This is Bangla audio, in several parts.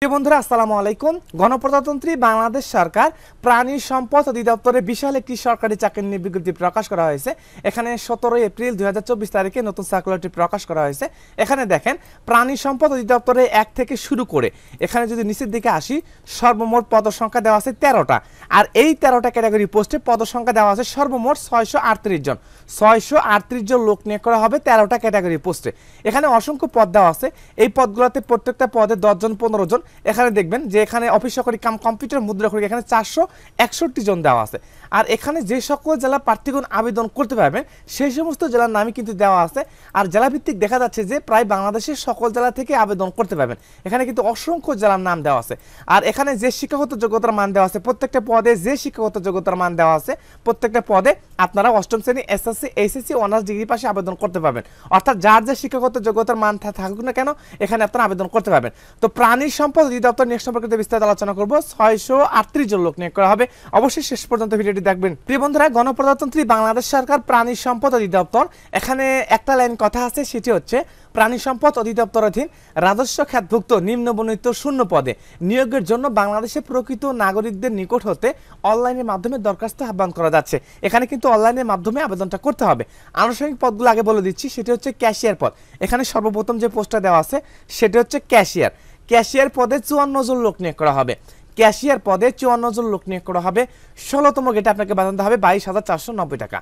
প্রিয় বন্ধুরা আসসালামু আলাইকুম। গণপ্রজাতন্ত্রী বাংলাদেশ সরকার প্রাণী সম্পদ অধিদপ্তরে বিশাল একটি সরকারি চাকরির নিয়োগ বিজ্ঞপ্তি প্রকাশ করা হয়েছে। এখানে 17 এপ্রিল 2024 তারিখে নতুন সার্কুলারটি প্রকাশ করা হয়েছে। এখানে দেখেন প্রাণী সম্পদ অধিদপ্তরে 1 থেকে শুরু করে এখানে যদি নিচের দিকে আসি সর্বমোট পদসংখ্যা দেওয়া আছে 13টা। আর এই 13টা ক্যাটাগরি পোস্টে পদসংখ্যা দেওয়া আছে সর্বমোট 638 জন। 638 জন লোক নিয়োগ করা হবে 13টা ক্যাটাগরি পোস্টে। এখানে অসংখ্য পদ দেওয়া আছে। এই পদগুলোতে প্রত্যেকটা পদে 10 জন 15 জন। এখানে দেখবেন যে এখানে অফিস সহকারী কাম কম্পিউটার মুদ্রাক্ষরিক এখানে 461 জন দেওয়া আছে। আর এখানে যে সকল জেলা প্রার্থীগণ আবেদন করতে পারবেন সেই সমস্ত জেলার নামই কিন্তু দেওয়া আছে। আর জেলাভিত্তিক দেখা যাচ্ছে যে প্রায় বাংলাদেশের সকল জেলা থেকে আবেদন করতে পারবেন। এখানে কিন্তু অসংখ্য জেলার নাম দেওয়া আছে। আর এখানে যে শিক্ষাগত যোগ্যতার মান দেওয়া আছে প্রত্যেকটা পদে যে শিক্ষাগত যোগ্যতার মান দেওয়া আছে প্রত্যেকটা পদে আপনারা অষ্টম শ্রেণী এসএসসি এইচএসসি অনার্স ডিগ্রি পাশে আবেদন করতে পারবেন। অর্থাৎ যার যে শিক্ষাগত যোগ্যতার মান থাকুক না কেন এখানে আপনারা আবেদন করতে পারবেন। তো প্রাণী সম্পদ অধিদপ্তর নিয়োগ সম্পর্কিত বিস্তারিত আলোচনা করব। 638 জন লোক নিয়োগ করা হবে। অবশ্যই শেষ পর্যন্ত ভিডিওটি দেখবেন। প্রিয় বন্ধুরা, গণপ্রজাতন্ত্রী বাংলাদেশ সরকার প্রাণী সম্পদ অধিদপ্তর এখানে একটা লাইন কথা আছে, সেটি হচ্ছে প্রাণী সম্পদ অধিদপ্তরাধীন রাজস্ব খাতভুক্ত নিম্নবর্ণিত শূন্য পদে নিয়োগের জন্য বাংলাদেশের প্রকৃত নাগরিকদের নিকট হতে অনলাইনের মাধ্যমে দরখাস্ত আহ্বান করা যাচ্ছে। এখানে কিন্তু অনলাইনের মাধ্যমে আবেদনটা করতে হবে। আনুষ্ঠানিক পদগুলো আগে বলে দিচ্ছি, সেটি হচ্ছে ক্যাশিয়ার পদ। এখানে সর্বপ্রথম যে পোস্টটা দেওয়া আছে সেটি হচ্ছে ক্যাশিয়ার। ক্যাশিয়ার পদে 54 জন লোক নিয়োগ করা হবে। ক্যাশিয়ার পদে 54 জন লোক নিয়োগ করা হবে। 16তম গেটে আপনাকে বেতন দেওয়া হবে 22,490 টাকা।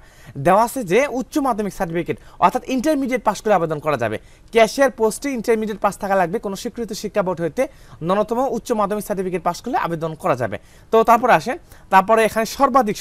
দেওয়া আছে যে উচ্চ মাধ্যমিক সার্টিফিকেট অর্থাৎ ইন্টারমিডিয়েট পাস করে আবেদন করা যাবে। ক্যাশিয়ার পোস্টে ইন্টারমিডিয়েট পাস থাকা লাগবে। কোনো স্বীকৃত শিক্ষা বোর্ড হইতে ন্যূনতম উচ্চ মাধ্যমিক সার্টিফিকেট পাস করলে আবেদন করা যাবে। তো তারপরে আসেন, তারপরে এখানে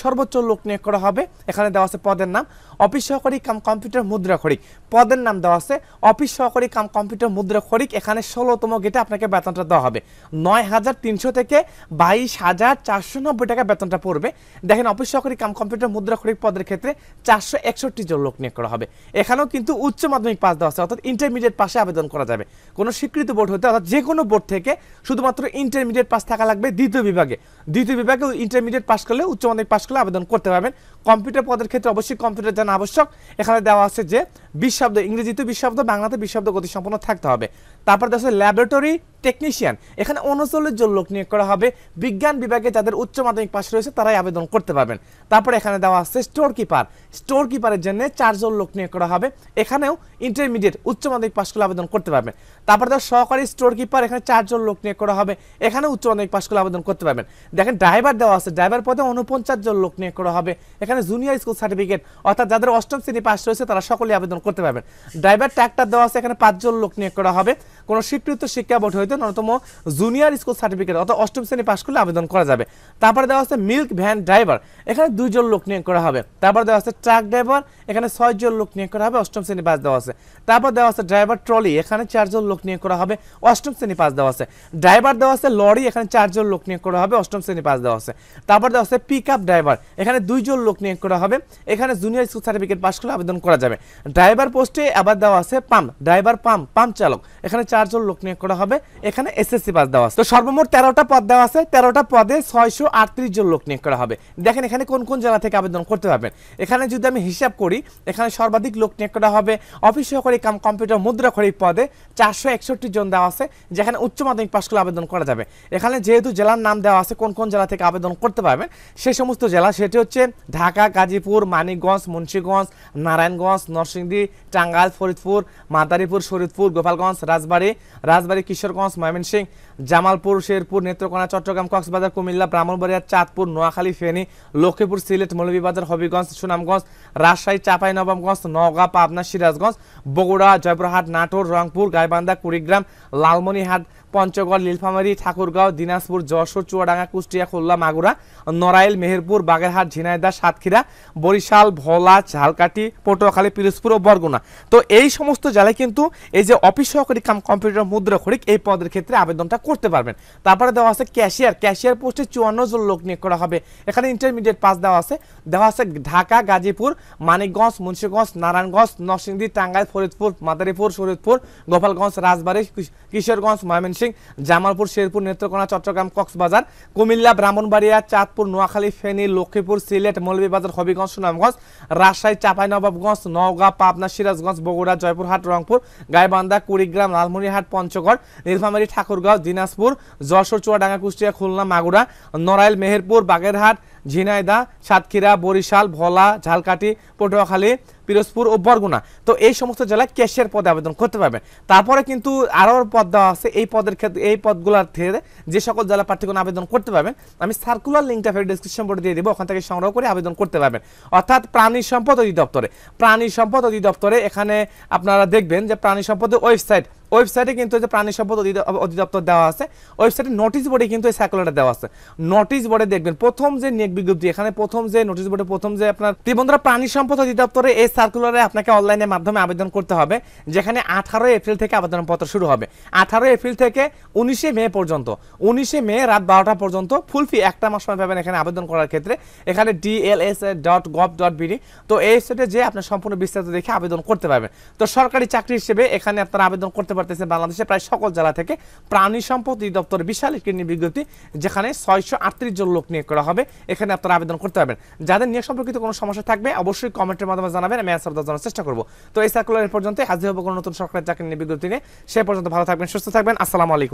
সর্বোচ্চ লোক নিয়োগ করা হবে। এখানে দেওয়া আছে পদের নাম অফিস সহকারী কাম কম্পিউটার মুদ্রাক্ষরিক। পদের নাম দেওয়া আছে অফিস সহকারী কাম কম্পিউটার মুদ্রাক্ষরিক। এখানে 16তম গেটে আপনাকে বেতনটা দেওয়া হবে 9,300 থেকে 22,490 টাকা বেতনটা পড়বে। দেখেন অফিস সহকারী কাম কম্পিউটার মুদ্রাক্ষরিক পদের ক্ষেত্রে 461 জন লোক নিয়োগ করা হবে। এখানেও কিন্তু উচ্চ মাধ্যমিক পাস দেওয়া আছে অর্থাৎ ইন্টারমিডিয়েট পাশে আবেদন করা যাবে। কোনো স্বীকৃত বোর্ড হতে অর্থাৎ যে কোনো বোর্ড থেকে শুধুমাত্র ইন্টারমিডিয়েট পাস থাকা লাগবে। দ্বিতীয় বিভাগে ইন্টারমিডিয়েট পাস করলে উচ্চ মাধ্যমিক পাস করলে আবেদন করতে পারবেন। কম্পিউটার পদের ক্ষেত্রে অবশ্যই কম্পিউটার জানা আবশ্যক। এখানে দেওয়া আছে যে 20 শব্দ, ইংরেজিতে 20 শব্দ, বাংলাতে 20 শব্দ গতিসম্পন্ন থাকতে হবে। তারপর দেওয়া আছে ল্যাবরেটরি টেকনিশিয়ান। এখানে 39 জন লোক নিয়োগ করা হবে। বিজ্ঞান বিভাগে যাদের উচ্চ মাধ্যমিক পাস রয়েছে তারাই আবেদন করতে পারবেন। তারপরে এখানে দেওয়া আছে স্টোর কিপার। স্টোর কিপারের জন্য 4 জন লোক নিয়োগ করা হবে। এখানেও ইন্টারমিডিয়েট উচ্চ মাধ্যমিক পাস করলে আবেদন করতে পারবেন। তারপরে দেওয়া সহকারী স্টোর কিপার। এখানে 4 জন লোক নিয়োগ করা হবে। এখানে উচ্চ মাধ্যমিক পাস করলে আবেদন করতে পারবেন। দেখেন ড্রাইভার দেওয়া আছে। ড্রাইভার পদে 49 জন লোক নিয়োগ করা হবে। এখানে জুনিয়র স্কুল সার্টিফিকেট অর্থাৎ যাদের অষ্টম শ্রেণী পাস রয়েছে তারা সকলেই আবেদন করতে পারবেন। ড্রাইভার ট্র্যাক্টর দেওয়া আছে। এখানে 5 জন লোক নিয়োগ করা হবে। কোনো স্বীকৃত শিক্ষা বোর্ড হইতে ন্যূনতম জুনিয়র স্কুল সার্টিফিকেট অর্থাৎ অষ্টম শ্রেণী পাস করলে আবেদন করা যাবে। তারপরে দেওয়া আছে মিল্ক ভ্যান ড্রাইভার। এখানে 2 জন লোক নিয়োগ করা হবে। তারপর দেওয়া আছে ট্রাক ড্রাইভার। এখানে 6 জন লোক নিয়োগ করা হবে। অষ্টম শ্রেণী পাস দেওয়া আছে। তারপর দেওয়া আছে ড্রাইভার ট্রলি। এখানে 4 জন লোক নিয়োগ করা হবে। অষ্টম শ্রেণী পাস দেওয়া আছে। ড্রাইভার দেওয়া আছে লরি। এখানে 4 জন লোক নিয়োগ করা হবে। অষ্টম শ্রেণী পাস দেওয়া আছে। তারপর দেওয়া আছে পিক আপ ড্রাইভার। এখানে 2 জন লোক নিয়োগ করা হবে। এখানে জুনিয়র স্কুল সার্টিফিকেট পাস করলে আবেদন করা যাবে। ড্রাইভার পোস্টে আবার দেওয়া আছে পাম্প ড্রাইভার, পাম্প চালক। এখানে 4 জন লোক নিয়োগ করা হবে। এখানে এসএসসি পাস দেওয়া আছে। তো সর্বমোট 13টা পদ দেওয়া আছে। 13টা পদে 638 জন লোক নিয়োগ করা হবে। দেখেন এখানে কোন কোন জেলা থেকে আবেদন করতে পারবেন। এখানে যদি আমি হিসাব করি এখানে সর্বাধিক লোক নিয়োগ করা হবে অফিস সহকারী কাম কম্পিউটার মুদ্রাক্ষরিক পদে 461 জন দেওয়া আছে, যেখানে উচ্চ মাধ্যমিক পাস করলে আবেদন করা যাবে। এখানে যেহেতু জেলার নাম দেওয়া আছে কোন কোন জেলা থেকে আবেদন করতে পারবেন সেই সমস্ত জেলা, সেটি হচ্ছে ঢাকা, গাজীপুর, মানিকগঞ্জ, মুন্সিগঞ্জ, নারায়ণগঞ্জ, নরসিংদী, টাঙ্গাইল, ফরিদপুর, মাদারীপুর, শরীয়তপুর, গোপালগঞ্জ, রাজবাড়ী, কিশোরগঞ্জ, ময়মনসিংহ, জামালপুর, শেরপুর, নেত্রকোনা, চট্টগ্রাম, কক্সবাজার, কুমিল্লা, ব্রাহ্মণবাড়িয়া, চাঁদপুর, নোয়াখালী, ফেনী, লক্ষ্মীপুর, সিলেট, মৌলভীবাজার, হবিগঞ্জ, সুনামগঞ্জ, রাজশাহী, চাঁপাইনবাবগঞ্জ, নওগাঁ, পাবনা, সিরাজগঞ্জ, বগুড়া, জয়পুরহাট, নাটোর, রংপুর, গাইবান্ধা, কুড়িগ্রাম, লালমনিরহাট, পঞ্চগড়, নীলফামারী, ঠাকুরগাঁও, দিনাজপুর, যশোর, চুয়াডাঙ্গা, কুষ্টিয়া, খুলনা, মাগুরা, নড়াইল, মেহেরপুর, বাগেরহাট, ঝিনাইদহ, সাতক্ষীরা, বরিশাল, ভোলা, ঝালকাঠি, পটুয়াখালী, পিরোজপুর ও বরগুনা। তো এই সমস্ত জেলায় কিন্তু এই যে অফিস সহকারী কাম কম্পিউটার মুদ্রাক্ষরিক এই পদের ক্ষেত্রে আবেদনটা করতে পারবেন। তারপরে দেওয়া আছে ক্যাশিয়ার পোস্টে 54 জন লোক নিয়োগ করা হবে। এখানে ইন্টারমিডিয়েট পাস দেওয়া আছে। ঢাকা, গাজীপুর, মানিকগঞ্জ, মুন্সিগঞ্জ, নারায়ণগঞ্জ, নরসিংদী, টাঙ্গাইল, ফরিদপুর, মাদারীপুর, শরীয়তপুর, গোপালগঞ্জ, রাজবাড়ী, কিশোরগঞ্জ, ময়মনসিংহ, ময়মনসিংহ, জামালপুর, শেরপুর, নেত্রকোনা, চট্টগ্রাম, কক্সবাজার, কুমিল্লা, ব্রাহ্মণবাড়িয়া, চাঁদপুর, নোয়াখালী, ফেনী, লক্ষ্মীপুর, সিলেট, মৌলভীবাজার, হবিগঞ্জ, সুনামগঞ্জ, রাজশাহী, চাঁপাইনবাবগঞ্জ, নওগাঁ, পাবনা, সিরাজগঞ্জ, বগুড়া, জয়পুরহাট, রংপুর, গাইবান্ধা, কুড়িগ্রাম, লালমনিরহাট, পঞ্চগড়, নীলফামারী, ঠাকুরগাঁও, দিনাজপুর, যশোর, চুয়াডাঙ্গা, কুষ্টিয়া, খুলনা, মাগুরা, নড়াইল, মেহেরপুর, বাগেরহাট, ঝিনাইদহ, সাতক্ষীরা, বরিশাল, ভোলা, ঝালকাঠি, পটুয়াখালী, পিরোজপুর ও বরগুনা। তো এই সমস্ত জেলায় ক্যাশিয়ার পদে আবেদন করতে পারবেন। তারপরে কিন্তু আরও পদ দেওয়া আছে, এই পদের ক্ষেত্রে এই পদগুলোর থেকে যে সকল জেলা প্রার্থীগণ আবেদন করতে পারবেন আমি সার্কুলার লিঙ্কটা ফের ডিসক্রিপশন বোর্ডে দিয়ে দেবো, ওখান থেকে সংগ্রহ করে আবেদন করতে পারবেন। অর্থাৎ প্রাণী সম্পদ অধিদপ্তরে, প্রাণী সম্পদ অধিদপ্তরে এখানে আপনারা দেখবেন যে প্রাণী সম্পদের ওয়েবসাইটে কিন্তু যে প্রাণী সম্পদ অধিদপ্তর দেওয়া আছে, ওয়েবসাইটে নোটিশ বোর্ডে কিন্তু এই সার্কুলারটা দেওয়া আছে। নোটিশ বোর্ডে দেখবেন প্রথম যে নিয়োগ বিজ্ঞপ্তি, এখানে প্রথম যে নোটিশ বোর্ডে প্রথম যে আপনার বন্ধুরা প্রাণী সম্পদ অধিদপ্তরে এই সার্কুলারে আপনাকে অনলাইনের মাধ্যমে আবেদন করতে হবে, যেখানে 18 এপ্রিল থেকে আবেদনপত্র শুরু হবে। 18 এপ্রিল থেকে 19 মে পর্যন্ত, 19 মে রাত 12টা পর্যন্ত ফুল ফি একটা মাস সময় পাবেন এখানে আবেদন করার ক্ষেত্রে। এখানে dls.gov.bd, তো এই ওয়েবসাইটে যে আপনার সম্পূর্ণ বিস্তারিত দেখে আবেদন করতে পারবেন। তো সরকারি চাকরি হিসেবে এখানে আপনারা আবেদন করতে পারতেছেন বাংলাদেশে প্রায় সকল জেলা থেকে। প্রাণী সম্পদ অধিদপ্তরের বিশাল একটি বিজ্ঞপ্তি, যেখানে 638 জন লোক নিয়োগ করা হবে, এখানে আপনারা আবেদন করতে পারবেন। যাদের নিয়োগ সম্পর্কিত কোনো সমস্যা থাকবে অবশ্যই কমেন্টের মাধ্যমে জানাবেন, আমি অ্যান্সার দেওয়ার চেষ্টা করব। তো এই সার্কুলার পর্যন্ত হাজির হবো কোনো নতুন সরকারি চাকরি নিয়ে বিজ্ঞপ্তি নিয়ে। সে পর্যন্ত ভালো থাকবেন, সুস্থ থাকবেন। আসসালামু আলাইকুম।